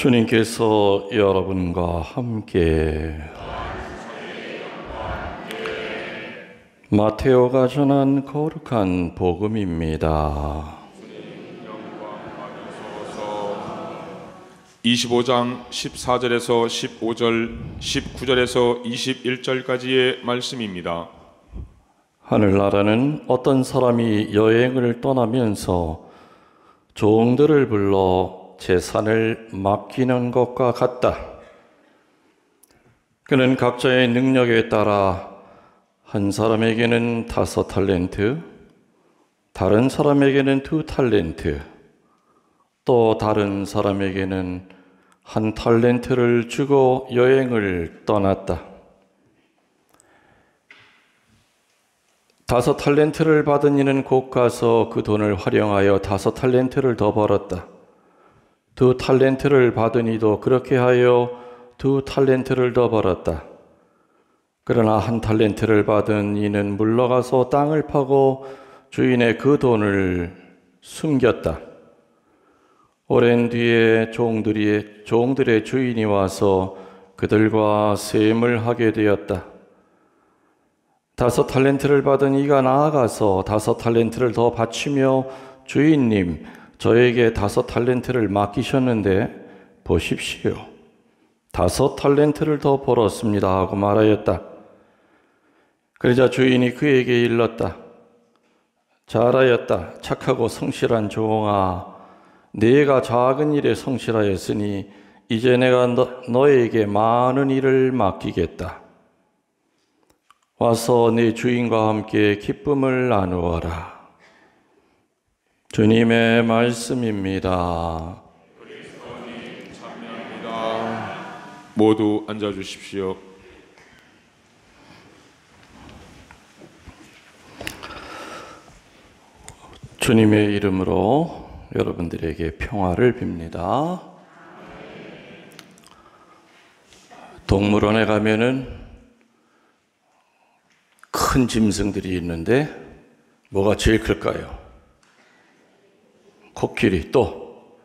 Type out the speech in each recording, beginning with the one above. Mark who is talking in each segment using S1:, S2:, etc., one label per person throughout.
S1: 주님께서 여러분과 함께 마테오가 전한 거룩한 복음입니다.
S2: 25장 14절에서 15절, 19절에서 21절까지의 말씀입니다.
S1: 하늘나라는 어떤 사람이 여행을 떠나면서 종들을 불러 재산을 맡기는 것과 같다. 그는 각자의 능력에 따라 한 사람에게는 5달란트, 다른 사람에게는 2달란트, 또 다른 사람에게는 1달란트를 주고 여행을 떠났다. 5달란트를 받은 이는 곧 가서 그 돈을 활용하여 5달란트를 더 벌었다. 2달란트를 받은 이도 그렇게 하여 2달란트를 더 벌었다. 그러나 1달란트를 받은 이는 물러가서 땅을 파고 주인의 그 돈을 숨겼다. 오랜 뒤에 종들의 주인이 와서 그들과 셈을 하게 되었다. 5달란트를 받은 이가 나아가서 5달란트를 더 바치며 주인님, 저에게 5달란트를 맡기셨는데 보십시오. 5달란트를 더 벌었습니다 하고 말하였다. 그러자 주인이 그에게 일렀다. 잘하였다. 착하고 성실한 종아. 네가 작은 일에 성실하였으니 이제 내가 너에게 많은 일을 맡기겠다. 와서 네 주인과 함께 기쁨을 나누어라. 주님의 말씀입니다.
S2: 그리스도님 참여합니다. 모두 앉아주십시오.
S1: 주님의 이름으로 여러분들에게 평화를 빕니다. 동물원에 가면은 큰 짐승들이 있는데 뭐가 제일 클까요? 코끼리, 또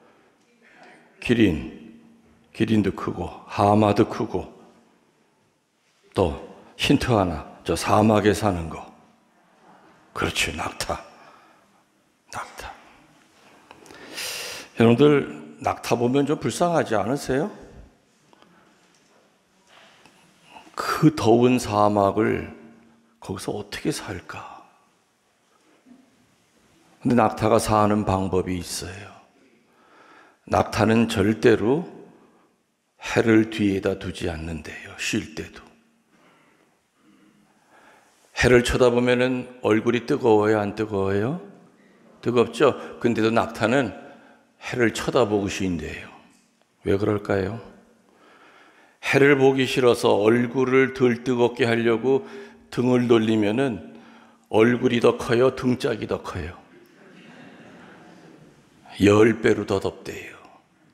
S1: 기린도 크고 하마도 크고, 또 힌트 하나, 저 사막에 사는 거, 그렇지, 낙타. 여러분들 낙타 보면 좀 불쌍하지 않으세요? 그 더운 사막을 거기서 어떻게 살까? 근데 낙타가 사는 방법이 있어요. 낙타는 절대로 해를 뒤에다 두지 않는데요. 쉴 때도. 해를 쳐다보면은 얼굴이 뜨거워요, 안 뜨거워요? 뜨겁죠? 근데도 낙타는 해를 쳐다보고 쉰대요. 왜 그럴까요? 해를 보기 싫어서 얼굴을 덜 뜨겁게 하려고 등을 돌리면은 얼굴이 더 커요, 등짝이 더 커요? 10배로 더 덥대요.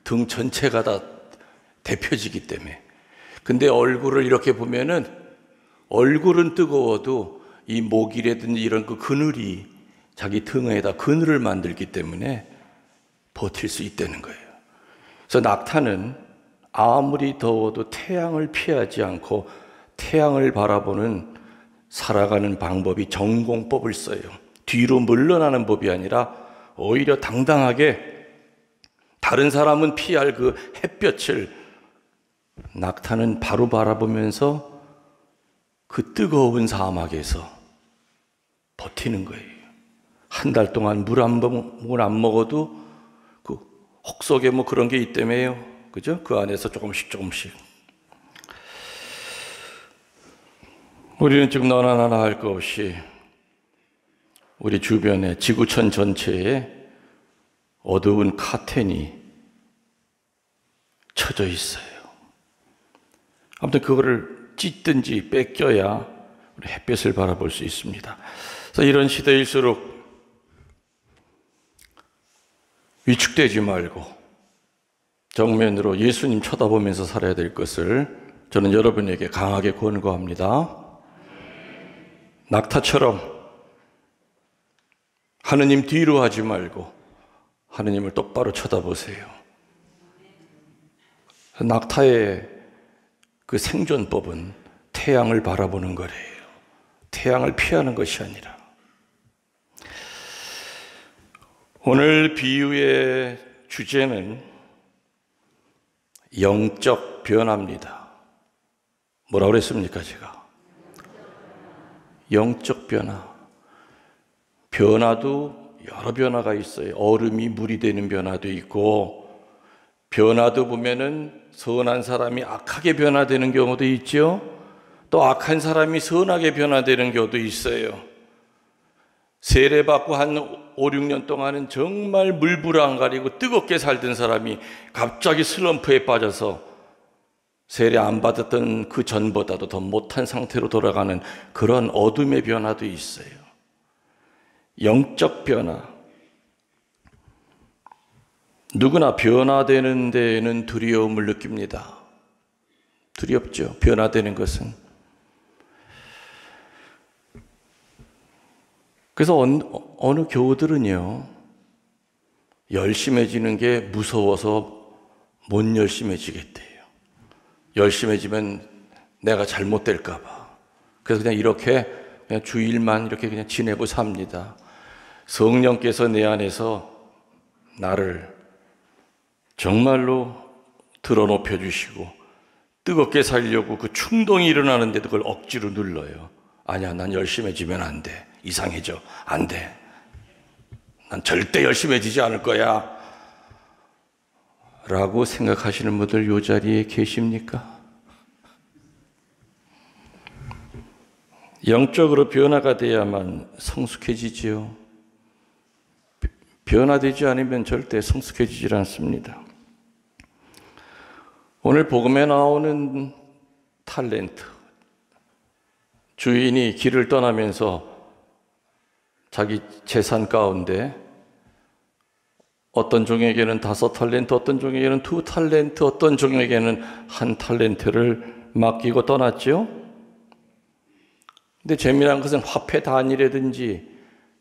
S1: 등 전체가 다 데펴지기 때문에. 근데 얼굴을 이렇게 보면은 얼굴은 뜨거워도 이 목이라든지 이런 그 그늘이 자기 등에다 그늘을 만들기 때문에 버틸 수 있다는 거예요. 그래서 낙타는 아무리 더워도 태양을 피하지 않고 태양을 바라보는 살아가는 방법이 전공법을 써요. 뒤로 물러나는 법이 아니라 오히려 당당하게, 다른 사람은 피할 그 햇볕을 낙타는 바로 바라보면서 그 뜨거운 사막에서 버티는 거예요. 한 달 동안 물 안 먹어도 그 혹 속에 뭐 그런 게 있다며요. 그죠? 그 안에서 조금씩. 우리는 지금 너나 나나 할 것 없이 우리 주변에 지구촌 전체에 어두운 카텐이 쳐져 있어요. 아무튼 그거를 찢든지 뺏겨야 우리 햇볕을 바라볼 수 있습니다. 그래서 이런 시대일수록 위축되지 말고 정면으로 예수님 쳐다보면서 살아야 될 것을 저는 여러분에게 강하게 권고합니다. 낙타처럼 하느님 뒤로 하지 말고 하느님을 똑바로 쳐다보세요. 낙타의 그 생존법은 태양을 바라보는 거래요. 태양을 피하는 것이 아니라. 오늘 비유의 주제는 영적 변화입니다. 뭐라고 그랬습니까, 제가? 영적 변화. 변화도 여러 변화가 있어요. 얼음이 물이 되는 변화도 있고, 변화도 보면은 선한 사람이 악하게 변화되는 경우도 있죠. 또 악한 사람이 선하게 변화되는 경우도 있어요. 세례받고 한 5, 6년 동안은 정말 물불 안 가리고 뜨겁게 살던 사람이 갑자기 슬럼프에 빠져서 세례 안 받았던 그 전보다도 더 못한 상태로 돌아가는 그런 어둠의 변화도 있어요. 영적 변화. 누구나 변화되는 데에는 두려움을 느낍니다. 두렵죠. 변화되는 것은. 그래서 어느 교우들은요, 열심해지는 게 무서워서 못 열심해지겠대요. 열심해지면 내가 잘못될까봐. 그래서 그냥 이렇게 그냥 주일만 이렇게 그냥 지내고 삽니다. 성령께서 내 안에서 나를 정말로 들어높여 주시고 뜨겁게 살려고 그 충동이 일어나는데도 그걸 억지로 눌러요. 아니야, 난 열심해지면 안 돼. 이상해져. 안 돼. 난 절대 열심해지지 않을 거야. 라고 생각하시는 분들 이 자리에 계십니까? 영적으로 변화가 돼야만 성숙해지지요. 변화되지 않으면 절대 성숙해지질 않습니다. 오늘 복음에 나오는 탤런트. 주인이 길을 떠나면서 자기 재산 가운데 어떤 종에게는 5탤런트, 어떤 종에게는 2탤런트, 어떤 종에게는 1탤런트를 맡기고 떠났죠. 근데 재미난 것은 화폐 단위라든지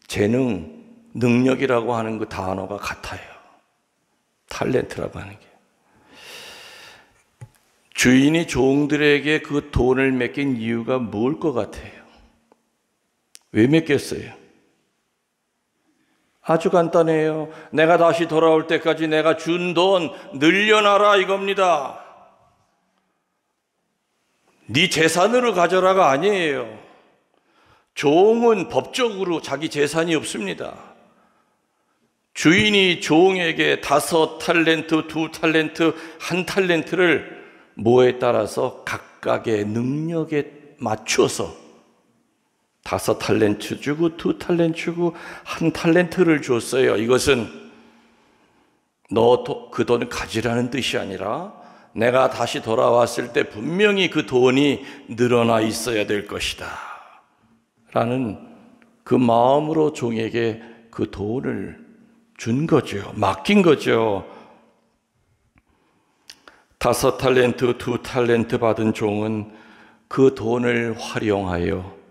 S1: 재능, 능력이라고 하는 그 단어가 같아요. 탤런트라고 하는 게. 주인이 종들에게 그 돈을 맡긴 이유가 뭘 것 같아요? 왜 맡겼어요? 아주 간단해요. 내가 다시 돌아올 때까지 내가 준 돈 늘려놔라 이겁니다. 네 재산으로 가져라가 아니에요. 종은 법적으로 자기 재산이 없습니다. 주인이 종에게 5탤런트, 2탤런트, 1탤런트를 뭐에 따라서 각각의 능력에 맞춰서 5탤런트 주고 2탤런트 주고 1탤런트를 줬어요. 이것은 너 그 돈을 가지라는 뜻이 아니라 내가 다시 돌아왔을 때 분명히 그 돈이 늘어나 있어야 될 것이다 라는 그 마음으로 종에게 그 돈을 준 거죠. 맡긴 거죠. 5탤런트, 2탤런트 받은 종은 그 돈을 활용하여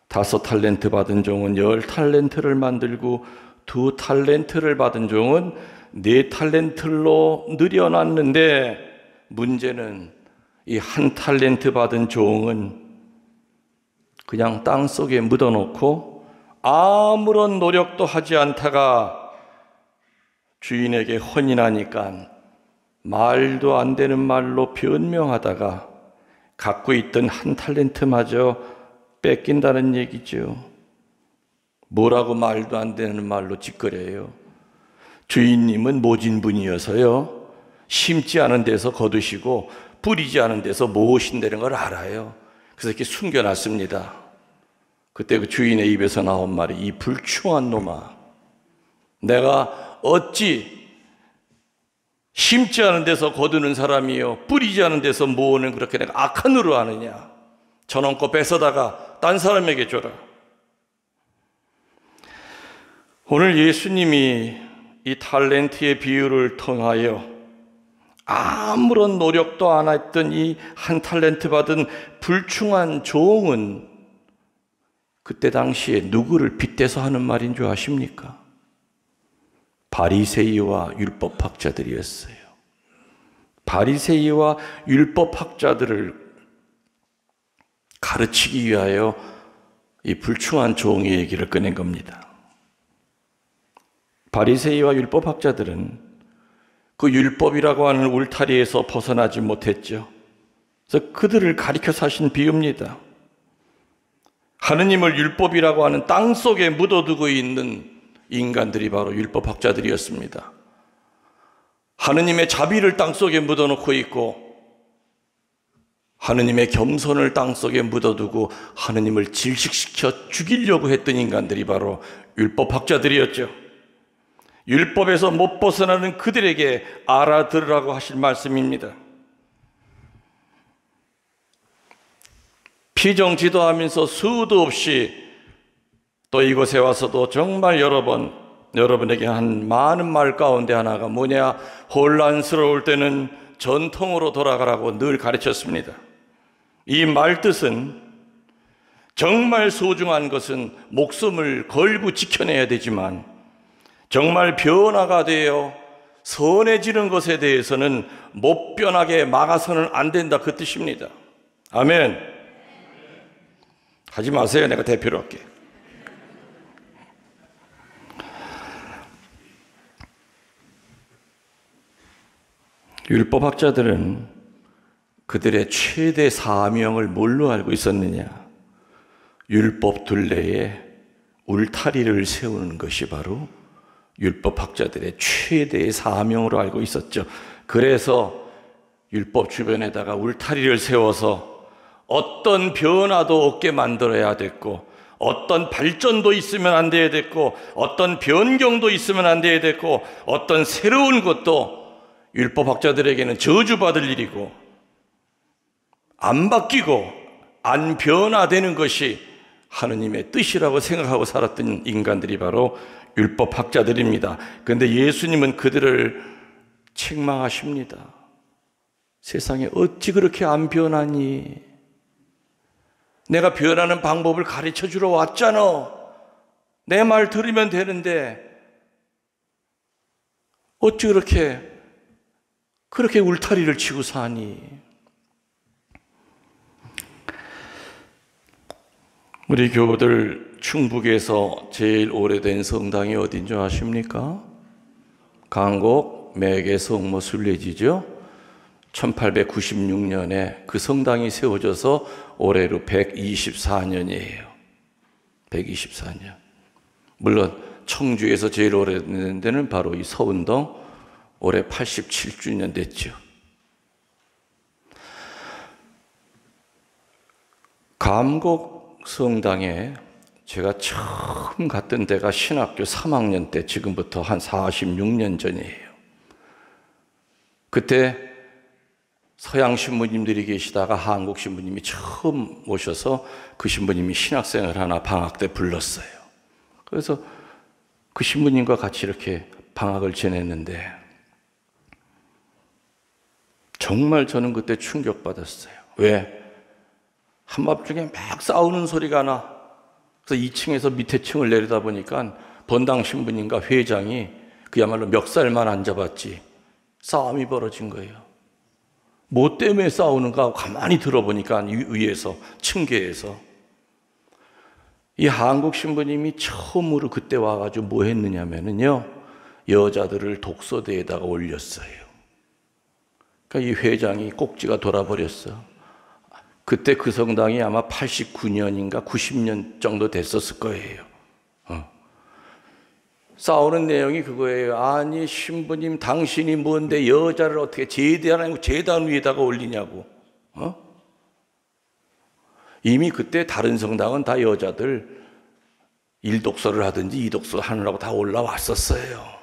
S1: 5탤런트 받은 종은 10탤런트를 만들고 2탤런트를 받은 종은 4탤런트로 늘여놨는데 문제는 이 1탤런트 받은 종은 그냥 땅속에 묻어놓고 아무런 노력도 하지 않다가 주인에게 혼인하니까 말도 안 되는 말로 변명하다가 갖고 있던 1탤런트마저 뺏긴다는 얘기죠. 뭐라고 말도 안 되는 말로 짓거려요. 주인님은 모진 분이어서요, 심지 않은 데서 거두시고 뿌리지 않은 데서 모으신다는 걸 알아요. 그래서 이렇게 숨겨놨습니다. 그때 그 주인의 입에서 나온 말이 이 불충한 놈아, 내가 어찌 심지 않은 데서 거두는 사람이요 뿌리지 않은 데서 모으는 그렇게 내가 악한 으로 아느냐. 저놈 거 뺏어다가 딴 사람에게 줘라. 오늘 예수님이 이 탤런트의 비유를 통하여 아무런 노력도 안 했던 이 1탤런트 받은 불충한 종은 그때 당시에 누구를 빗대서 하는 말인 줄 아십니까? 바리새이와 율법학자들이었어요. 바리새이와 율법학자들을 가르치기 위하여 이 불충한 종의 얘기를 꺼낸 겁니다. 바리새이와 율법학자들은 그 율법이라고 하는 울타리에서 벗어나지 못했죠. 그래서 그들을 가리켜 사신 비유입니다. 하느님을 율법이라고 하는 땅 속에 묻어두고 있는 인간들이 바로 율법학자들이었습니다. 하느님의 자비를 땅 속에 묻어놓고 있고 하느님의 겸손을 땅 속에 묻어두고 하느님을 질식시켜 죽이려고 했던 인간들이 바로 율법학자들이었죠. 율법에서 못 벗어나는 그들에게 알아들으라고 하실 말씀입니다. 피정지도하면서 수도 없이 또 이곳에 와서도 정말 여러 번 여러분에게 한 많은 말 가운데 하나가 뭐냐? 혼란스러울 때는 전통으로 돌아가라고 늘 가르쳤습니다. 이 말 뜻은 정말 소중한 것은 목숨을 걸고 지켜내야 되지만 정말 변화가 되어 선해지는 것에 대해서는 못 변하게 막아서는 안 된다, 그 뜻입니다. 아멘. 하지 마세요. 내가 대표로 할게. 율법학자들은 그들의 최대 사명을 뭘로 알고 있었느냐? 율법 둘레에 울타리를 세우는 것이 바로 율법학자들의 최대의 사명으로 알고 있었죠. 그래서 율법 주변에다가 울타리를 세워서 어떤 변화도 없게 만들어야 됐고, 어떤 발전도 있으면 안 돼야 됐고, 어떤 변경도 있으면 안 돼야 됐고, 어떤 새로운 것도 율법학자들에게는 저주받을 일이고, 안 바뀌고 안 변화되는 것이 하느님의 뜻이라고 생각하고 살았던 인간들이 바로 율법학자들입니다. 그런데 예수님은 그들을 책망하십니다. 세상에 어찌 그렇게 안 변하니? 내가 변하는 방법을 가르쳐 주러 왔잖아. 내 말 들으면 되는데 어찌 그렇게 울타리를 치고 사니? 우리 교우들 충북에서 제일 오래된 성당이 어딘 줄 아십니까? 강곡 매개성모 순례지죠. 1896년에 그 성당이 세워져서 올해로 124년이에요. 124년. 물론 청주에서 제일 오래된 데는 바로 이 서운동, 올해 87주년 됐죠. 감곡 성당에 제가 처음 갔던 데가 신학교 3학년 때, 지금부터 한 46년 전이에요. 그때 서양 신부님들이 계시다가 한국 신부님이 처음 오셔서 그 신부님이 신학생을 하나 방학 때 불렀어요. 그래서 그 신부님과 같이 이렇게 방학을 지냈는데 정말 저는 그때 충격받았어요. 왜? 한밤중에 막 싸우는 소리가 나. 그래서 2층에서 밑에 층을 내려다보니까 번당 신부님과 회장이 그야말로 멱살만 앉아봤지 싸움이 벌어진 거예요. 뭐 때문에 싸우는가 하고 가만히 들어보니까 위에서, 층계에서 이 한국 신부님이 처음으로 그때 와가지고 뭐 했느냐면요, 여자들을 독서대에다가 올렸어요. 그러니까 이 회장이 꼭지가 돌아버렸어. 그때 그 성당이 아마 89년인가 90년 정도 됐었을 거예요. 싸우는 내용이 그거예요. 아니 신부님 당신이 뭔데 여자를 어떻게 제단 위에다가 올리냐고. 이미 그때 다른 성당은 다 여자들 일독서를 하든지 이독서 하느라고 다 올라왔었어요.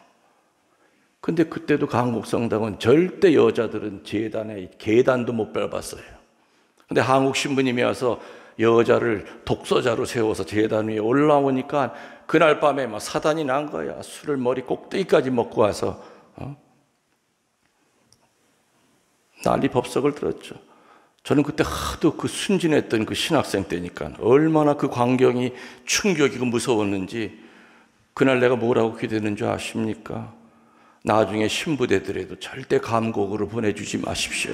S1: 근데 그때도 강국성당은 절대 여자들은 제단에 계단도 못 밟았어요. 근데 한국 신부님이 와서 여자를 독서자로 세워서 제단 위에 올라오니까 그날 밤에 막 사단이 난 거야. 술을 머리 꼭대기까지 먹고 와서 난리 법석을 들었죠. 저는 그때 하도 그 순진했던 그 신학생 때니까 얼마나 그 광경이 충격이고 무서웠는지 그날 내가 뭐라고 기도했는 줄 아십니까? 나중에 신부되더라도 절대 감곡으로 보내주지 마십시오.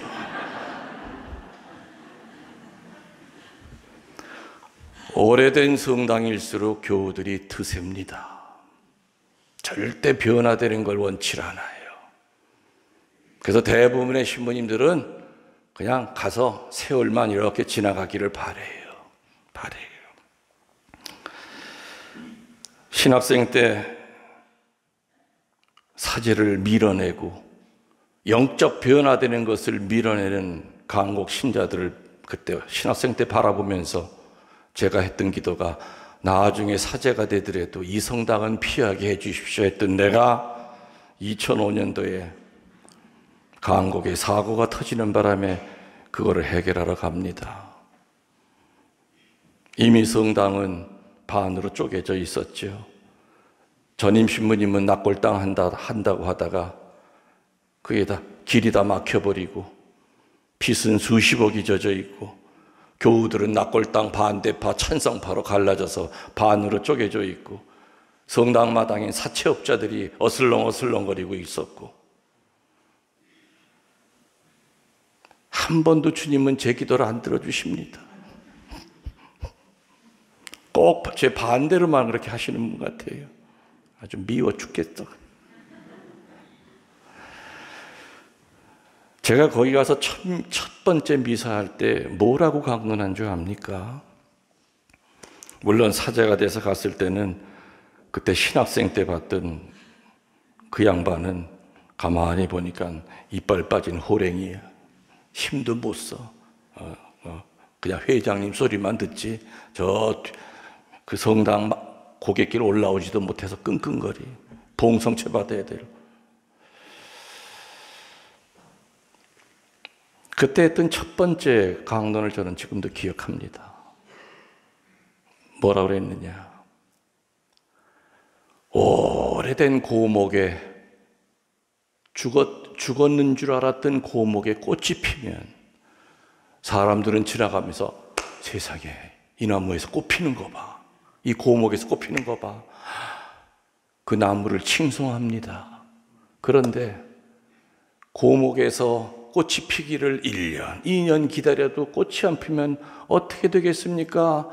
S1: 오래된 성당일수록 교우들이 드셉니다. 절대 변화되는 걸 원치 않아요. 그래서 대부분의 신부님들은 그냥 가서 세월만 이렇게 지나가기를 바래요. 신학생 때 사제를 밀어내고 영적 변화되는 것을 밀어내는 강곡 신자들을 그때 신학생 때 바라보면서 제가 했던 기도가, 나중에 사제가 되더라도 이 성당은 피하게 해 주십시오 했던 내가 2005년도에 강곡에 사고가 터지는 바람에 그거를 해결하러 갑니다. 이미 성당은 반으로 쪼개져 있었죠. 전임 신부님은 낙골당 한다고 하다가 그게 다 길이 다 막혀버리고 빚은 수십억이 젖어 있고 교우들은 낙골당 반대파 찬성파로 갈라져서 반으로 쪼개져 있고 성당마당엔 사채업자들이 어슬렁어슬렁거리고 있었고, 한 번도 주님은 제 기도를 안 들어주십니다. 꼭 제 반대로만 그렇게 하시는 분 같아요. 아주 미워 죽겠어. 제가 거기 가서 첫 번째 미사할 때 뭐라고 강론한 줄 압니까? 물론 사제가 돼서 갔을 때는 그때 신학생 때 봤던 그 양반은 가만히 보니까 이빨 빠진 호랭이야. 힘도 못 써. 그냥 회장님 소리만 듣지 그 성당 고갯길 올라오지도 못해서 끙끙거리. 봉성체 받아야 될. 그때 했던 첫 번째 강론을 저는 지금도 기억합니다. 뭐라고 그랬느냐. 오래된 고목에 죽었는 줄 알았던 고목에 꽃이 피면 사람들은 지나가면서 세상에 이 나무에서 꽃 피는 거 봐. 이 고목에서 꽃 피는 거 봐. 그 나무를 칭송합니다. 그런데 고목에서 꽃이 피기를 1년, 2년 기다려도 꽃이 안 피면 어떻게 되겠습니까?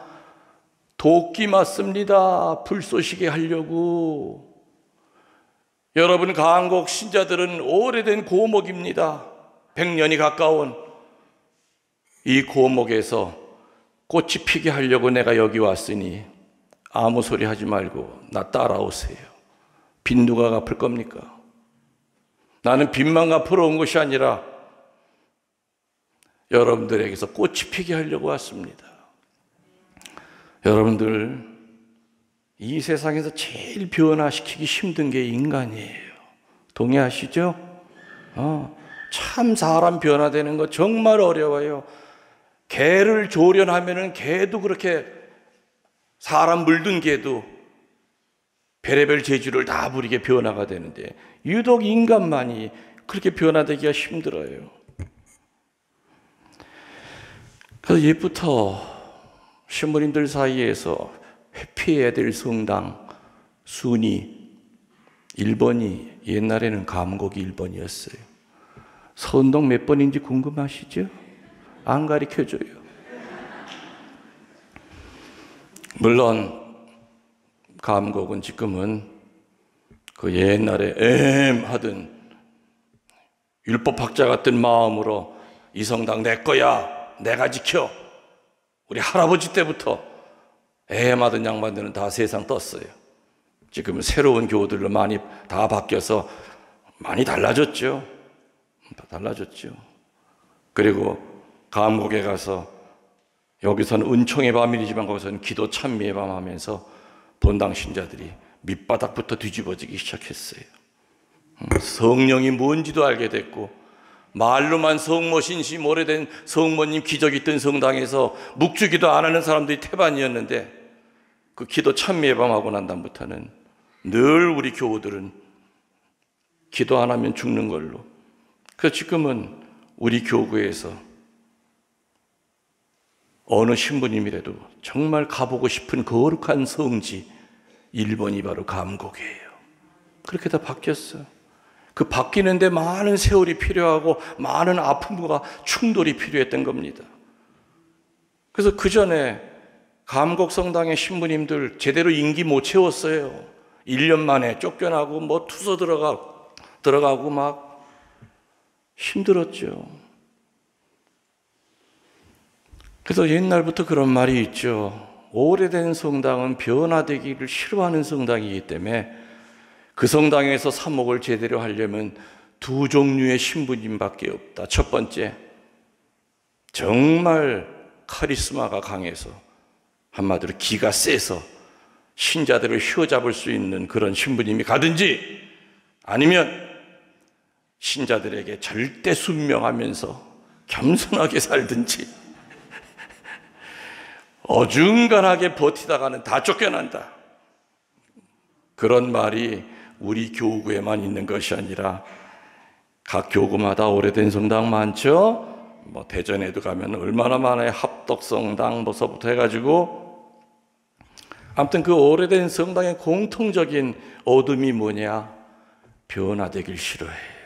S1: 도끼 맞습니다. 불쏘시개 하려고. 여러분, 강곡 신자들은 오래된 고목입니다. 100년이 가까운 이 고목에서 꽃이 피게 하려고 내가 여기 왔으니 아무 소리 하지 말고 나 따라오세요. 빚 누가 갚을 겁니까? 나는 빚만 갚으러 온 것이 아니라 여러분들에게서 꽃이 피게 하려고 왔습니다. 여러분들, 이 세상에서 제일 변화시키기 힘든 게 인간이에요. 동의하시죠? 참 사람 변화되는 거 정말 어려워요. 개를 조련하면은 개도 그렇게 사람 물든 개도 별의별 재주를 다 부리게 변화가 되는데 유독 인간만이 그렇게 변화되기가 힘들어요. 그래서 옛부터 신부님들 사이에서 회피해야 될 성당 순위 1번이 옛날에는 감곡이 1번이었어요. 선동 몇 번인지 궁금하시죠? 안 가르쳐줘요. 물론 감곡은 지금은 그 옛날에 하던 율법학자 같은 마음으로 이 성당 내 거야, 내가 지켜. 우리 할아버지 때부터 하던 양반들은 다 세상 떴어요. 지금은 새로운 교우들로 많이 다 바뀌어서 많이 달라졌죠. 그리고 감곡에 가서, 여기서는 은총의 밤이지만 거기서는 기도 찬미의 밤 하면서 본당 신자들이 밑바닥부터 뒤집어지기 시작했어요. 성령이 뭔지도 알게 됐고, 말로만 성모 신심 오래된 성모님 기적 있던 성당에서 묵주기도 안 하는 사람들이 태반이었는데, 그 기도 찬미의 밤 하고 난 다음부터는 늘 우리 교우들은 기도 안 하면 죽는 걸로. 그래서 지금은 우리 교구에서 어느 신부님이라도 정말 가보고 싶은 거룩한 성지 1번이 바로 감곡이에요. 그렇게 다 바뀌었어요. 그 바뀌는데 많은 세월이 필요하고 많은 아픔과 충돌이 필요했던 겁니다. 그래서 그 전에 감곡성당의 신부님들 제대로 임기 못 채웠어요. 1년 만에 쫓겨나고 뭐 투서 들어가고 막 힘들었죠. 그래서 옛날부터 그런 말이 있죠. 오래된 성당은 변화되기를 싫어하는 성당이기 때문에 그 성당에서 사목을 제대로 하려면 두 종류의 신부님밖에 없다. 첫 번째, 정말 카리스마가 강해서 한마디로 기가 세서 신자들을 휘어잡을 수 있는 그런 신부님이 가든지, 아니면 신자들에게 절대 순명하면서 겸손하게 살든지, 어중간하게 버티다가는 다 쫓겨난다. 그런 말이 우리 교구에만 있는 것이 아니라 각 교구마다 오래된 성당 많죠? 뭐 대전에도 가면 얼마나 많아요. 합덕성당 뭐서부터 해가지고. 아무튼 그 오래된 성당의 공통적인 어둠이 뭐냐? 변화되길 싫어해요.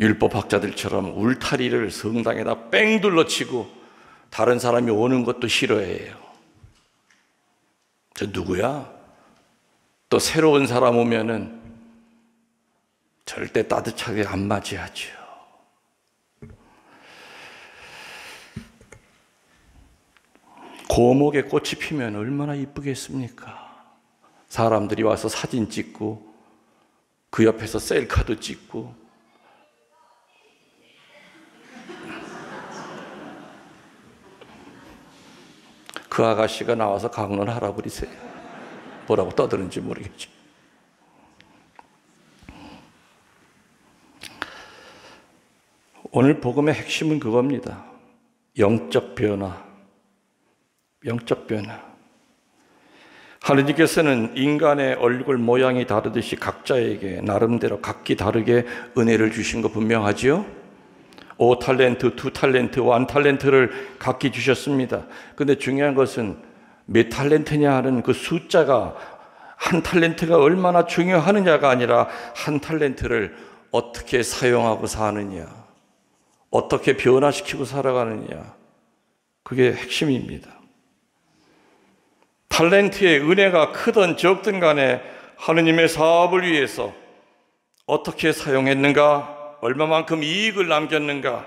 S1: 율법학자들처럼 울타리를 성당에다 뺑 둘러치고 다른 사람이 오는 것도 싫어해요. 저 누구야? 또 새로운 사람 오면은 절대 따뜻하게 안 맞이하죠. 고목에 꽃이 피면 얼마나 이쁘겠습니까? 사람들이 와서 사진 찍고 그 옆에서 셀카도 찍고. 그 아가씨가 나와서 강론하라 버리세요. 뭐라고 떠드는지 모르겠죠. 오늘 복음의 핵심은 그겁니다. 영적 변화. 영적 변화. 하느님께서는 인간의 얼굴 모양이 다르듯이 각자에게 나름대로 각기 다르게 은혜를 주신 거 분명하지요? 5달란트, 2달란트, 1달란트를 각기 주셨습니다. 그런데 중요한 것은 몇 달란트냐 하는 그 숫자가, 한 달란트가 얼마나 중요하느냐가 아니라 한 달란트를 어떻게 사용하고 사느냐, 어떻게 변화시키고 살아가느냐, 그게 핵심입니다. 달란트의 은혜가 크든 적든 간에 하느님의 사업을 위해서 어떻게 사용했는가, 얼마만큼 이익을 남겼는가,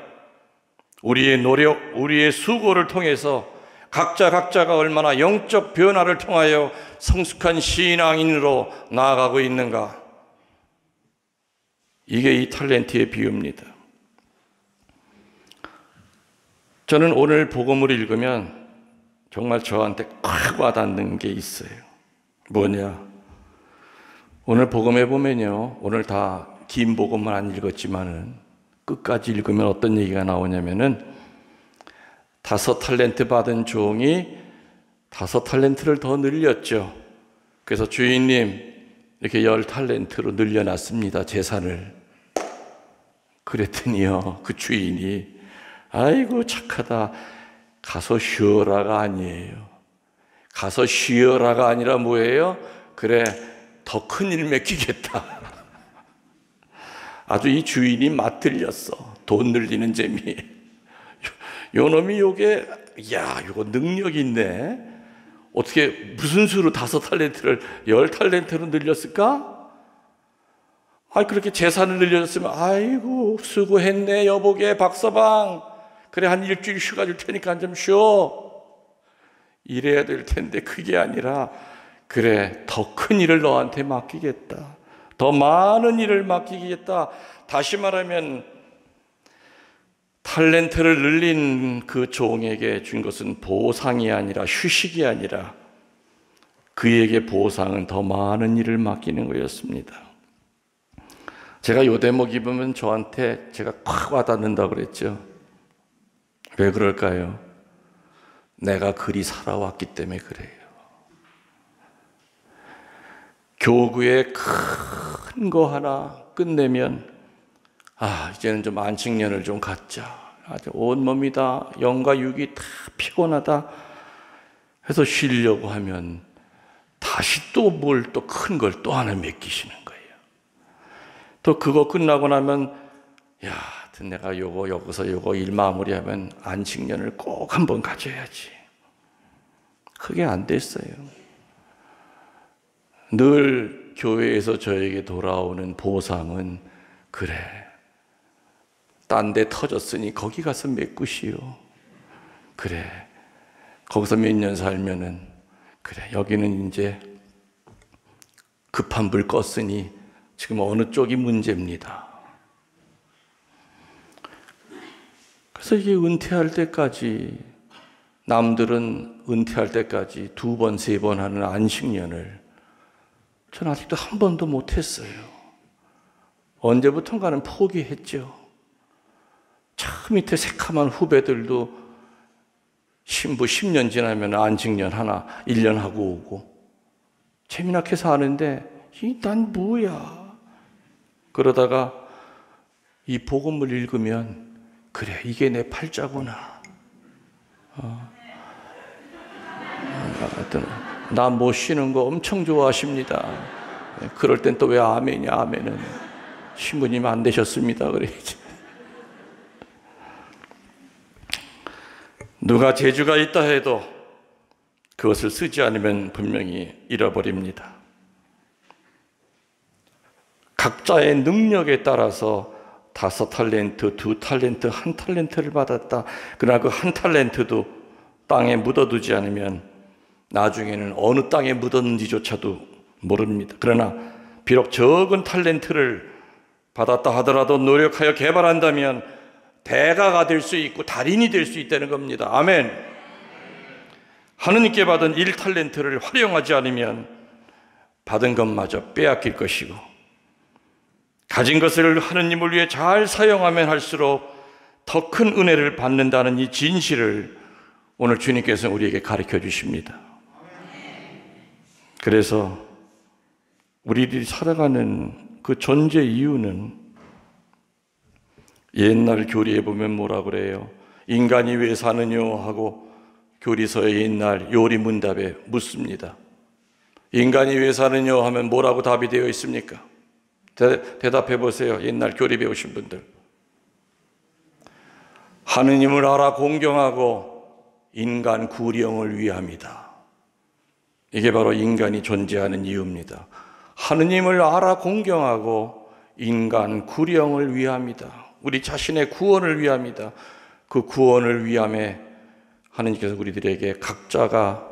S1: 우리의 노력, 우리의 수고를 통해서 각자가 얼마나 영적 변화를 통하여 성숙한 신앙인으로 나아가고 있는가, 이게 이 달란트의 비유입니다. 저는 오늘 복음을 읽으면 정말 저한테 꽉 와닿는 게 있어요. 뭐냐? 오늘 복음에 보면요, 오늘 다 긴 복음만 안 읽었지만은 끝까지 읽으면 어떤 얘기가 나오냐면은 5달란트 받은 종이 5달란트를 더 늘렸죠. 그래서 주인님, 이렇게 10달란트로 늘려놨습니다, 재산을. 그랬더니요, 그 주인이 아이고 착하다, 가서 쉬어라가 아니에요. 가서 쉬어라가 아니라 뭐예요? 그래, 더 큰 일 맡기겠다. 아주 이 주인이 맛들렸어. 돈 늘리는 재미. 요 놈이 요게, 야, 요거 능력 있네. 어떻게, 무슨 수로 5달란트를 10달란트로 늘렸을까? 그렇게 재산을 늘렸으면, 아이고, 수고했네, 여보게, 박서방. 그래, 한 일주일 휴가 줄 테니까 좀 쉬어. 이래야 될 텐데, 그게 아니라, 그래, 더 큰 일을 너한테 맡기겠다. 더 많은 일을 맡기겠다. 다시 말하면 달란트를 늘린 그 종에게 준 것은 보상이 아니라 휴식이 아니라 그에게 보상은 더 많은 일을 맡기는 거였습니다. 제가 요 대목 입으면 저한테 제가 콱 와닿는다고 그랬죠. 왜 그럴까요? 내가 그리 살아왔기 때문에 그래요. 교구에 큰 거 하나 끝내면 이제는 좀 안식년을 좀 갖자. 아주 온몸이 다 영과 육이 다 피곤하다 해서 쉬려고 하면 다시 또 뭘 또 큰 걸 또 하나 맡기시는 거예요. 또 그거 끝나고 나면 야, 내가 여기서 요거 일 마무리하면 안식년을 꼭 한번 가져야지. 그게 안 됐어요. 늘 교회에서 저에게 돌아오는 보상은 그래, 딴 데 터졌으니 거기 가서 메꾸시오. 그래, 거기서 몇 년 살면은 그래, 여기는 이제 급한 불 껐으니 지금 어느 쪽이 문제입니다. 그래서 이게 은퇴할 때까지, 남들은 은퇴할 때까지 2번, 3번 하는 안식년을 저는 아직도 한 번도 못했어요. 언제부턴가는 포기했죠. 저 밑에 새카만 후배들도 신부 10년 지나면 안식년 하나 1년 하고 오고 재미나게 사는데 난 뭐야. 그러다가 이 복음을 읽으면 그래, 이게 내 팔자구나. 나 못 쉬는 거 엄청 좋아하십니다. 그럴 땐 또 왜 아멘이야, 아멘은. 신부님 안 되셨습니다. 그래야지. 누가 재주가 있다 해도 그것을 쓰지 않으면 분명히 잃어버립니다. 각자의 능력에 따라서 5 탈렌트, 2 탈렌트, 1 탈렌트를 받았다. 그러나 그 1 탈렌트도 땅에 묻어두지 않으면 나중에는 어느 땅에 묻었는지조차도 모릅니다. 그러나 비록 적은 탈렌트를 받았다 하더라도 노력하여 개발한다면 대가가 될 수 있고 달인이 될 수 있다는 겁니다. 아멘. 하느님께 받은 1 탈렌트를 활용하지 않으면 받은 것마저 빼앗길 것이고, 가진 것을 하느님을 위해 잘 사용하면 할수록 더 큰 은혜를 받는다는 이 진실을 오늘 주님께서 우리에게 가르쳐 주십니다. 그래서 우리들이 살아가는 그 존재 이유는, 옛날 교리에 보면 뭐라 그래요? 인간이 왜 사느뇨 하고 교리서의 옛날 요리 문답에 묻습니다. 인간이 왜 사느뇨 하면 뭐라고 답이 되어 있습니까? 대답해 보세요. 옛날 교리 배우신 분들. 하느님을 알아 공경하고 인간 구령을 위함이다. 이게 바로 인간이 존재하는 이유입니다. 하느님을 알아 공경하고 인간 구령을 위함이다. 우리 자신의 구원을 위함이다. 그 구원을 위함에 하느님께서 우리들에게 각자가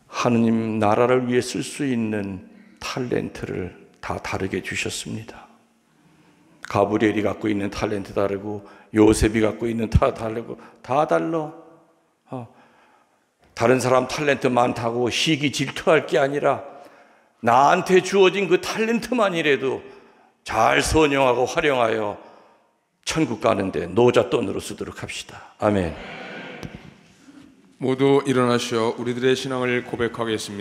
S1: 하느님 나라를 위해 쓸 수 있는 탤런트를 다 다르게 주셨습니다. 가브리엘이 갖고 있는 탤런트 다르고, 요셉이 갖고 있는 다르고, 다 달라. 다른 사람 탤런트 많다고 시기 질투할 게 아니라 나한테 주어진 그 탤런트만이라도 잘 선용하고 활용하여 천국 가는데 노잣돈으로 쓰도록 합시다. 아멘.
S2: 모두 일어나시어 우리들의 신앙을 고백하겠습니다.